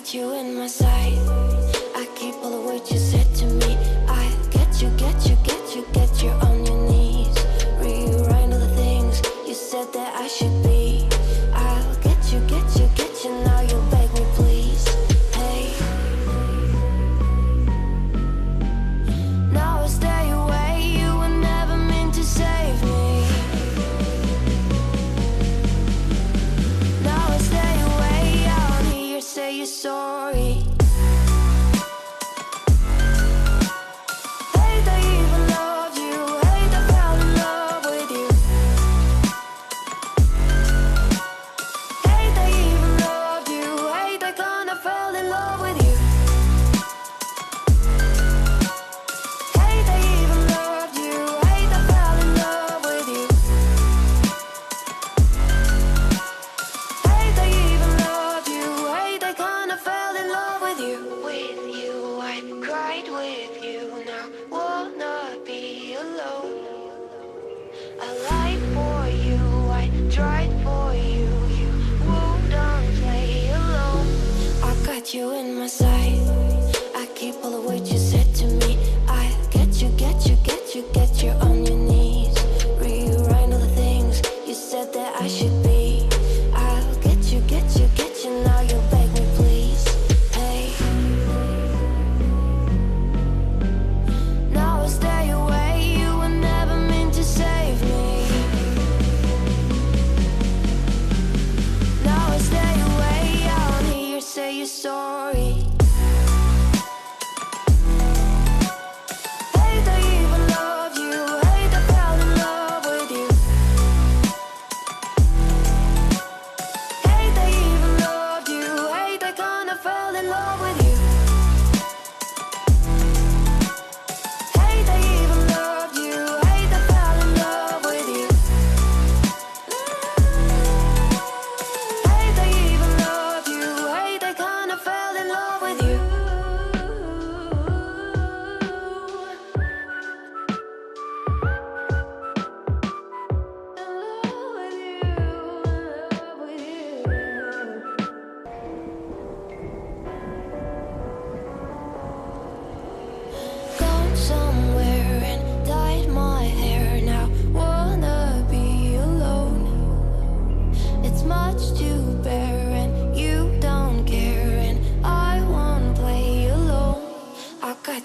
got you in my sight. I keep all of what you said to me. I get you, get you, get you, get you on your knees. Rewrite all the things you said that I should be. I'll get you, get you, get you. Now you'll beg me, please. Hey, now I stay away. You were never meant to save me. Now I stay away. I don't hear you say you're sorry. You in my sight. I keep all of what you said to me. I get you, get you, get you, get you on your knees. Rewrite all the things you said that I should be. I'll get you, get you, get you. Now you'll beg me, please. Hey, now I stay away. You were never meant to save me. Now I stay away. I don't hear you say you're sorry.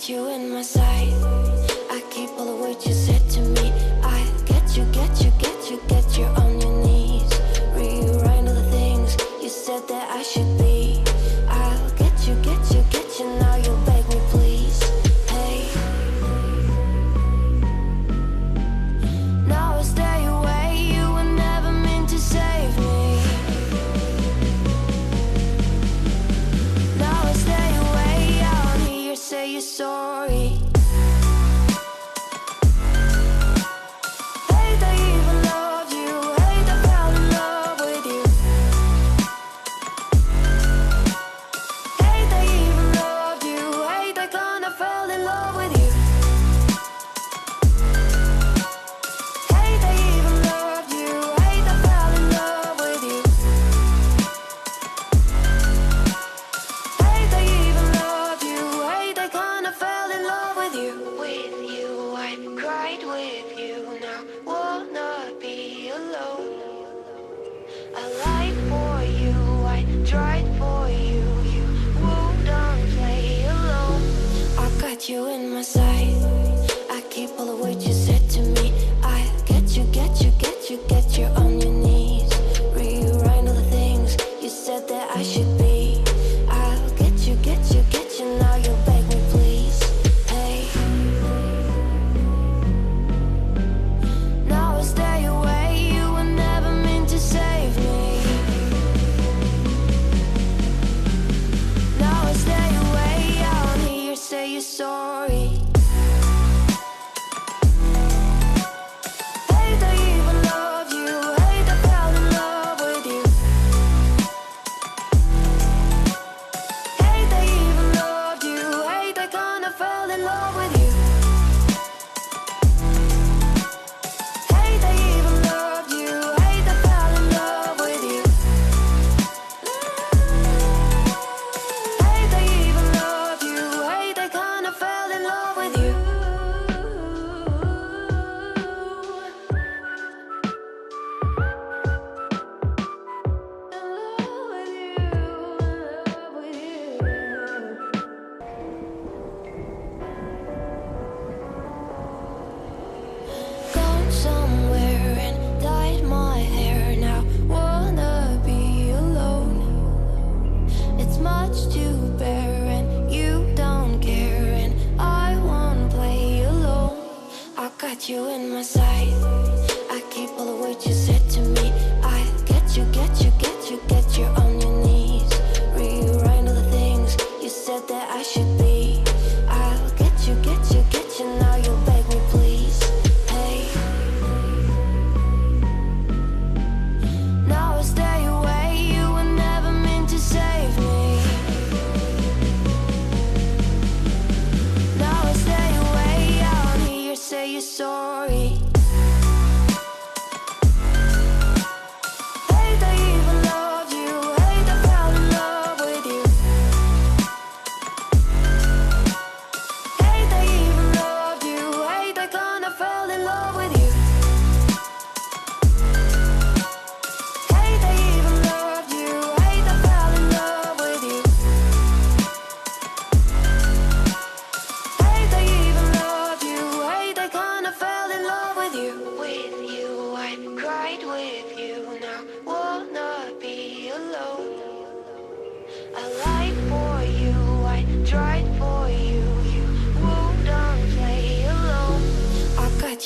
You in my sight. I keep all of what you said to me. I get you, get you, get you, get you on your knees. Rewrite all the things you said that I should be. I'll get you, get you, get you. Now you'll beg me, please. Hey, now I stay away. You were never meant to save me. Now I stay away. I don't hear you say you're sorry. You in my sight. I keep all of what you said to me. I get you, get you, get you, get you on your knees. Rewrite all the things you said that I should be. I'll get you, get you, get you. Now you'll beg me, please. Hey, now I stay away. You were never meant to save me. Now I stay away. I don't hear you say you're sorry. say you're sorry.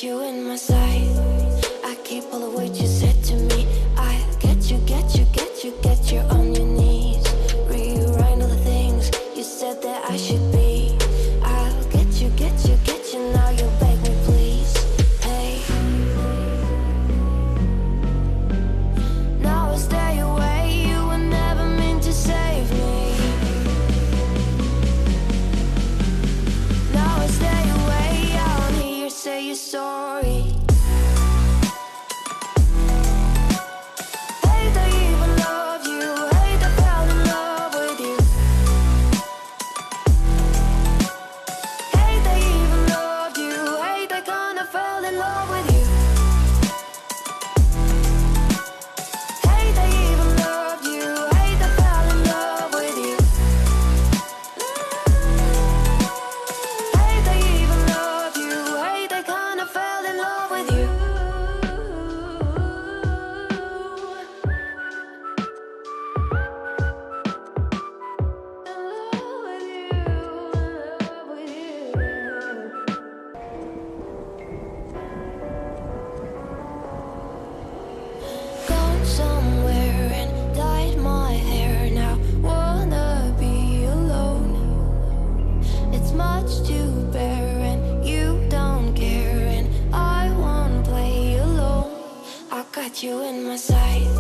You in my sight, I keep all of what you said to me. I get you, get you, get you, get you on your knees. Rewrite all the things you said that I should be. I'll get you, get you, get you, now you beg me please. Hey, now I stay away, you were never meant to save me. Now I stay away, I wanna hear you say you're sorry. You in my sight.